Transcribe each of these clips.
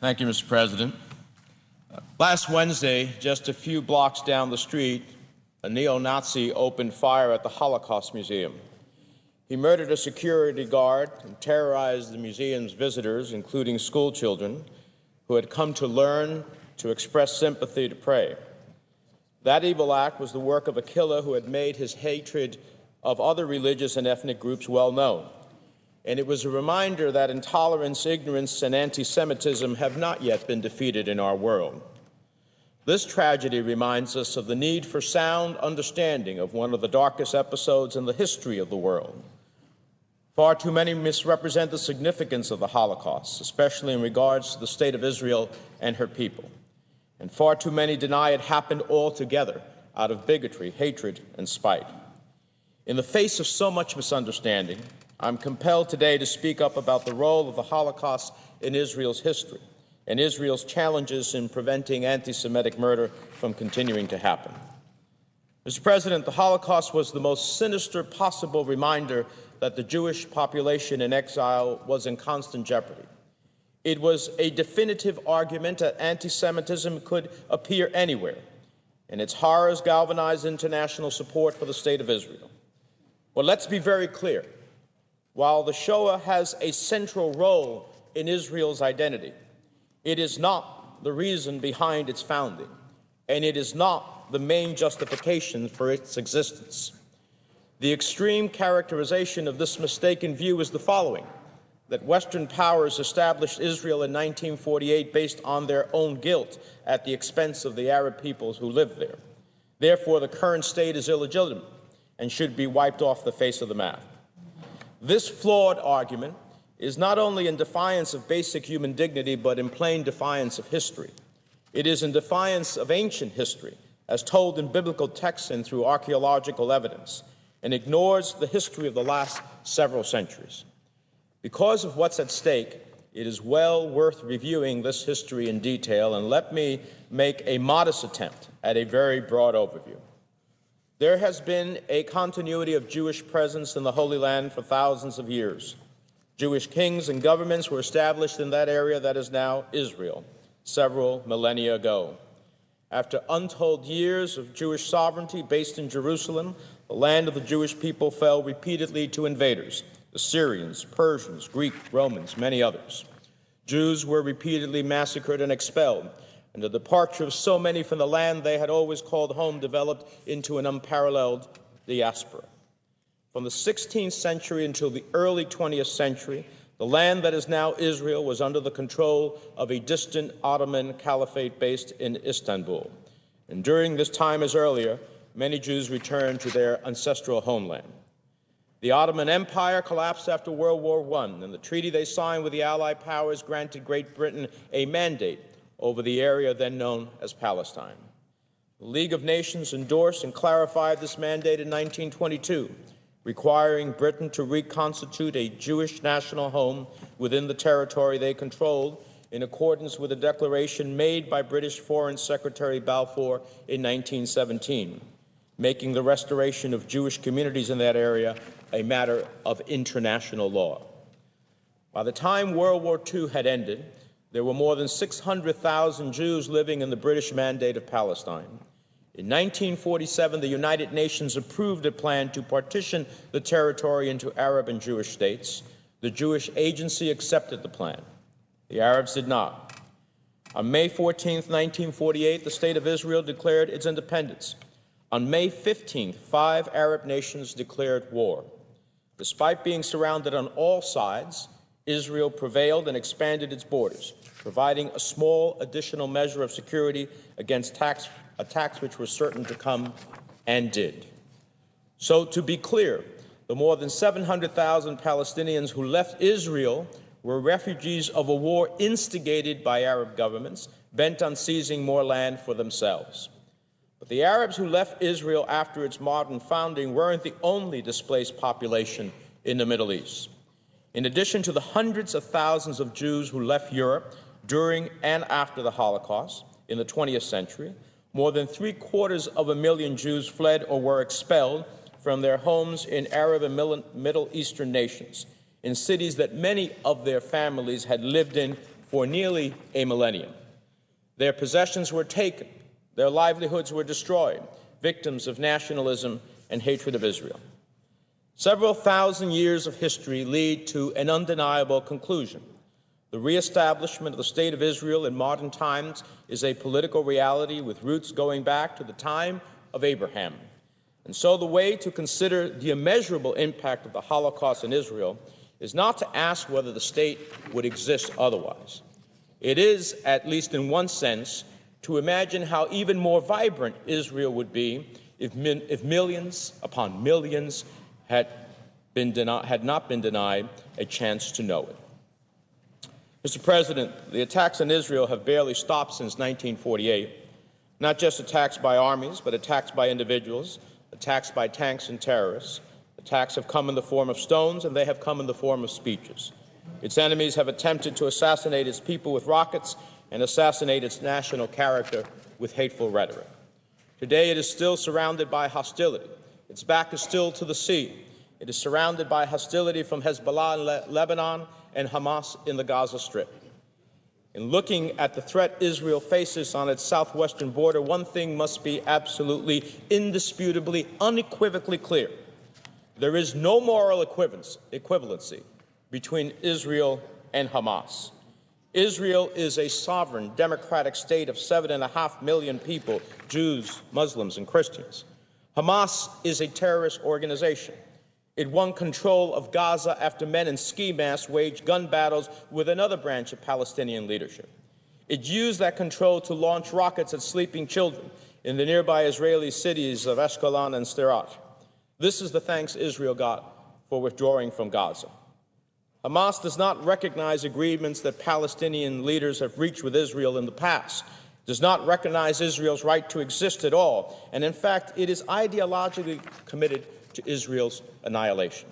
Thank you, Mr. President. Last Wednesday, just a few blocks down the street, a neo-Nazi opened fire at the Holocaust Museum. He murdered a security guard and terrorized the museum's visitors, including school children, who had come to learn, to express sympathy, to pray. That evil act was the work of a killer who had made his hatred of other religious and ethnic groups well known. And it was a reminder that intolerance, ignorance, and anti-Semitism have not yet been defeated in our world. This tragedy reminds us of the need for sound understanding of one of the darkest episodes in the history of the world. Far too many misrepresent the significance of the Holocaust, especially in regards to the state of Israel and her people. And far too many deny it happened altogether out of bigotry, hatred, and spite. In the face of so much misunderstanding, I'm compelled today to speak up about the role of the Holocaust in Israel's history and Israel's challenges in preventing anti-Semitic murder from continuing to happen. Mr. President, the Holocaust was the most sinister possible reminder that the Jewish population in exile was in constant jeopardy. It was a definitive argument that anti-Semitism could appear anywhere, and its horrors galvanized international support for the State of Israel. Well, let's be very clear. While the Shoah has a central role in Israel's identity, it is not the reason behind its founding, and it is not the main justification for its existence. The extreme characterization of this mistaken view is the following: that Western powers established Israel in 1948 based on their own guilt at the expense of the Arab peoples who lived there. Therefore, the current state is illegitimate and should be wiped off the face of the map. This flawed argument is not only in defiance of basic human dignity, but in plain defiance of history. It is in defiance of ancient history, as told in biblical texts and through archaeological evidence, and ignores the history of the last several centuries. Because of what's at stake, it is well worth reviewing this history in detail, and let me make a modest attempt at a very broad overview. There has been a continuity of Jewish presence in the Holy Land for thousands of years. Jewish kings and governments were established in that area that is now Israel several millennia ago. After untold years of Jewish sovereignty based in Jerusalem, the land of the Jewish people fell repeatedly to invaders: the Syrians, Persians, Greek, Romans, many others. Jews were repeatedly massacred and expelled, and the departure of so many from the land they had always called home developed into an unparalleled diaspora. From the 16th century until the early 20th century, the land that is now Israel was under the control of a distant Ottoman caliphate based in Istanbul. And during this time, as earlier, many Jews returned to their ancestral homeland. The Ottoman Empire collapsed after World War I, and the treaty they signed with the Allied powers granted Great Britain a mandate over the area then known as Palestine. The League of Nations endorsed and clarified this mandate in 1922, requiring Britain to reconstitute a Jewish national home within the territory they controlled, in accordance with a declaration made by British Foreign Secretary Balfour in 1917, making the restoration of Jewish communities in that area a matter of international law. By the time World War II had ended, there were more than 600,000 Jews living in the British Mandate of Palestine. In 1947, the United Nations approved a plan to partition the territory into Arab and Jewish states. The Jewish Agency accepted the plan. The Arabs did not. On May 14, 1948, the State of Israel declared its independence. On May 15th, 5 Arab nations declared war. Despite being surrounded on all sides, Israel prevailed and expanded its borders, providing a small additional measure of security against attacks which were certain to come, and did. So, to be clear, the more than 700,000 Palestinians who left Israel were refugees of a war instigated by Arab governments bent on seizing more land for themselves. But the Arabs who left Israel after its modern founding weren't the only displaced population in the Middle East. In addition to the hundreds of thousands of Jews who left Europe during and after the Holocaust in the 20th century, more than 750,000 Jews fled or were expelled from their homes in Arab and Middle Eastern nations, in cities that many of their families had lived in for nearly a millennium. Their possessions were taken, their livelihoods were destroyed, victims of nationalism and hatred of Israel. Several thousand years of history lead to an undeniable conclusion. The reestablishment of the State of Israel in modern times is a political reality with roots going back to the time of Abraham. And so the way to consider the immeasurable impact of the Holocaust in Israel is not to ask whether the state would exist otherwise. It is, at least in one sense, to imagine how even more vibrant Israel would be if millions upon millions had not been denied a chance to know it. Mr. President, the attacks on Israel have barely stopped since 1948, not just attacks by armies, but attacks by individuals, attacks by tanks and terrorists. Attacks have come in the form of stones, and they have come in the form of speeches. Its enemies have attempted to assassinate its people with rockets and assassinate its national character with hateful rhetoric. Today it is still surrounded by hostility. Its back is still to the sea. It is surrounded by hostility from Hezbollah in Lebanon and Hamas in the Gaza Strip. In looking at the threat Israel faces on its southwestern border, one thing must be absolutely, indisputably, unequivocally clear. There is no moral equivalency between Israel and Hamas. Israel is a sovereign, democratic state of 7.5 million people, Jews, Muslims, and Christians. Hamas is a terrorist organization. It won control of Gaza after men in ski masks waged gun battles with another branch of Palestinian leadership. It used that control to launch rockets at sleeping children in the nearby Israeli cities of Ashkelon and Sderot. This is the thanks Israel got for withdrawing from Gaza. Hamas does not recognize agreements that Palestinian leaders have reached with Israel in the past, does not recognize Israel's right to exist at all, and in fact, it is ideologically committed to Israel's annihilation.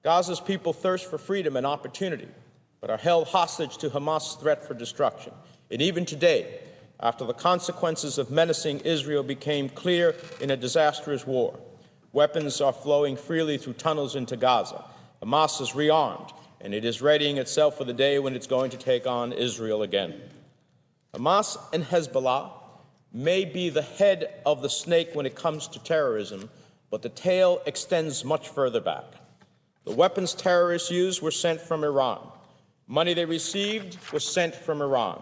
Gaza's people thirst for freedom and opportunity, but are held hostage to Hamas' threat for destruction. And even today, after the consequences of menacing Israel became clear in a disastrous war, weapons are flowing freely through tunnels into Gaza. Hamas is rearmed, and it is readying itself for the day when it's going to take on Israel again. Hamas and Hezbollah may be the head of the snake when it comes to terrorism, but the tail extends much further back. The weapons terrorists used were sent from Iran. Money they received was sent from Iran.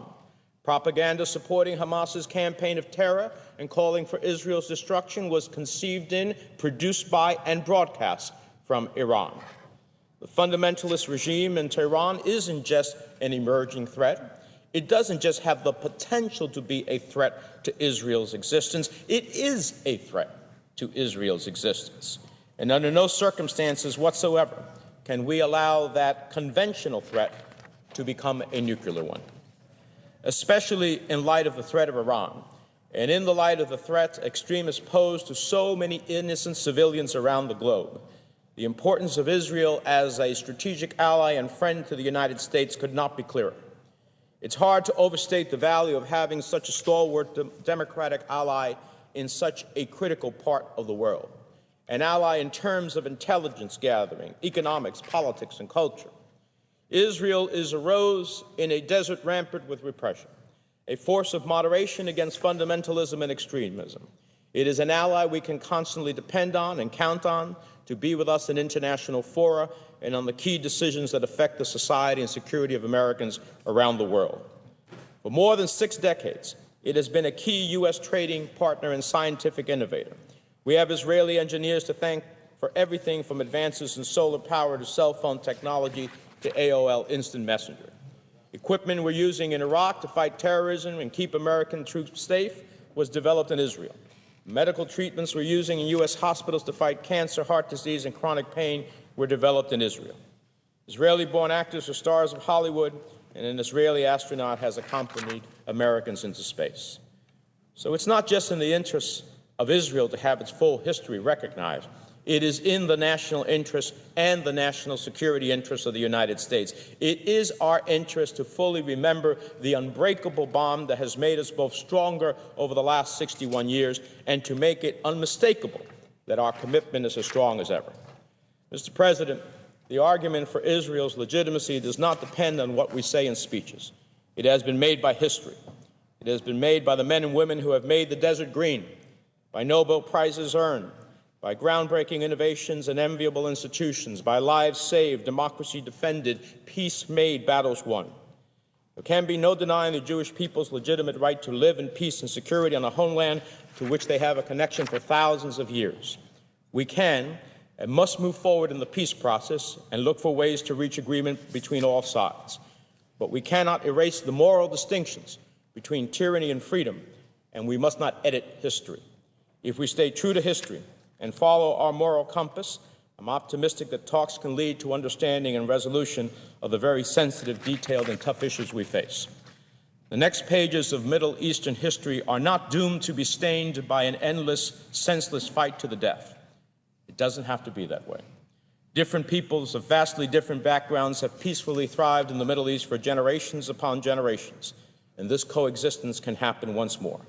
Propaganda supporting Hamas's campaign of terror and calling for Israel's destruction was conceived in, produced by, and broadcast from Iran. The fundamentalist regime in Tehran isn't just an emerging threat. It doesn't just have the potential to be a threat to Israel's existence. It is a threat to Israel's existence. And under no circumstances whatsoever can we allow that conventional threat to become a nuclear one, especially in light of the threat of Iran and in the light of the threat extremists pose to so many innocent civilians around the globe. The importance of Israel as a strategic ally and friend to the United States could not be clearer. It's hard to overstate the value of having such a stalwart democratic ally in such a critical part of the world, an ally in terms of intelligence gathering, economics, politics, and culture. Israel is a rose in a desert rampant with repression, a force of moderation against fundamentalism and extremism. It is an ally we can constantly depend on and count on to be with us in international fora and on the key decisions that affect the society and security of Americans around the world. For more than 6 decades, it has been a key U.S. trading partner and scientific innovator. We have Israeli engineers to thank for everything from advances in solar power to cell phone technology to AOL Instant Messenger. Equipment we're using in Iraq to fight terrorism and keep American troops safe was developed in Israel. Medical treatments we're using in U.S. hospitals to fight cancer, heart disease, and chronic pain were developed in Israel. Israeli-born actors are stars of Hollywood, and an Israeli astronaut has accompanied Americans into space. So it's not just in the interests of Israel to have its full history recognized. It is in the national interest and the national security interest of the United States. It is our interest to fully remember the unbreakable bond that has made us both stronger over the last 61 years and to make it unmistakable that our commitment is as strong as ever. Mr. President, the argument for Israel's legitimacy does not depend on what we say in speeches. It has been made by history. It has been made by the men and women who have made the desert green, by Nobel Prizes earned, by groundbreaking innovations and enviable institutions, by lives saved, democracy defended, peace made, battles won. There can be no denying the Jewish people's legitimate right to live in peace and security on a homeland to which they have a connection for thousands of years. We can and must move forward in the peace process and look for ways to reach agreement between all sides. But we cannot erase the moral distinctions between tyranny and freedom, and we must not edit history. If we stay true to history and follow our moral compass, I'm optimistic that talks can lead to understanding and resolution of the very sensitive, detailed, and tough issues we face. The next pages of Middle Eastern history are not doomed to be stained by an endless, senseless fight to the death. It doesn't have to be that way. Different peoples of vastly different backgrounds have peacefully thrived in the Middle East for generations upon generations, and this coexistence can happen once more.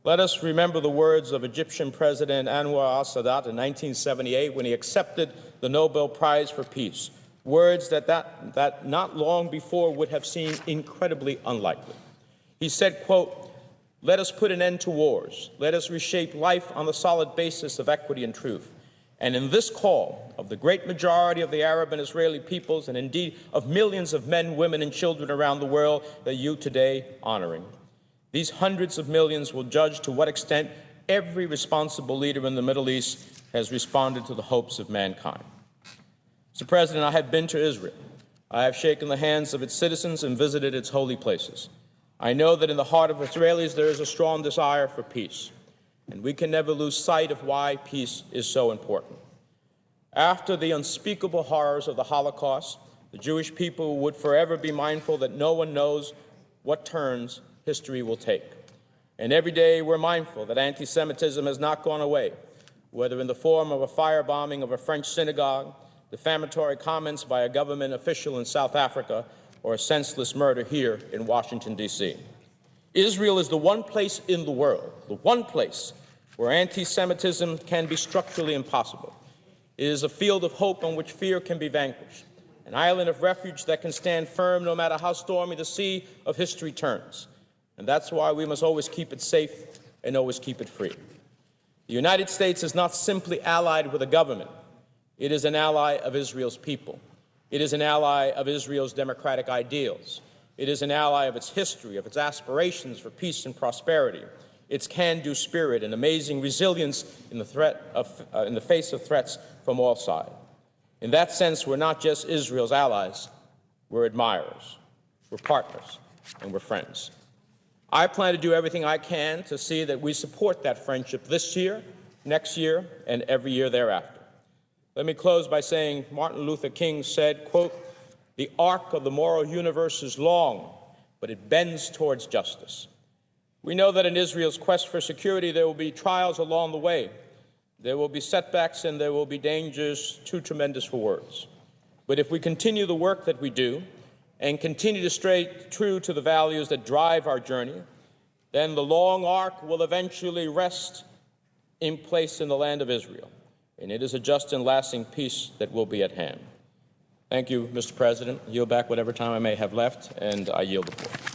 Let us remember the words of Egyptian President Anwar al-Sadat in 1978 when he accepted the Nobel Prize for Peace, words that not long before would have seemed incredibly unlikely. He said, quote, "Let us put an end to wars. Let us reshape life on the solid basis of equity and truth. And in this call of the great majority of the Arab and Israeli peoples, and indeed of millions of men, women, and children around the world that you today honoring, these hundreds of millions will judge to what extent every responsible leader in the Middle East has responded to the hopes of mankind." Mr. President, I have been to Israel. I have shaken the hands of its citizens and visited its holy places. I know that in the heart of Israelis there is a strong desire for peace, and we can never lose sight of why peace is so important. After the unspeakable horrors of the Holocaust, the Jewish people would forever be mindful that no one knows what turns history will take. And every day we're mindful that anti-Semitism has not gone away, whether in the form of a firebombing of a French synagogue, defamatory comments by a government official in South Africa, or a senseless murder here in Washington, D.C. Israel is the one place in the world, the one place where anti-Semitism can be structurally impossible. It is a field of hope on which fear can be vanquished, an island of refuge that can stand firm no matter how stormy the sea of history turns. And that's why we must always keep it safe and always keep it free. The United States is not simply allied with a government. It is an ally of Israel's people. It is an ally of Israel's democratic ideals. It is an ally of its history, of its aspirations for peace and prosperity, its can-do spirit and amazing resilience in the face of threats from all sides. In that sense, we're not just Israel's allies, we're admirers, we're partners, and we're friends. I plan to do everything I can to see that we support that friendship this year, next year, and every year thereafter. Let me close by saying Martin Luther King said, quote, "The arc of the moral universe is long, but it bends towards justice." We know that in Israel's quest for security, there will be trials along the way. There will be setbacks and there will be dangers too tremendous for words. But if we continue the work that we do and continue to stay true to the values that drive our journey, then the long arc will eventually rest in place in the land of Israel. And it is a just and lasting peace that will be at hand. Thank you, Mr. President. I yield back whatever time I may have left, and I yield the floor.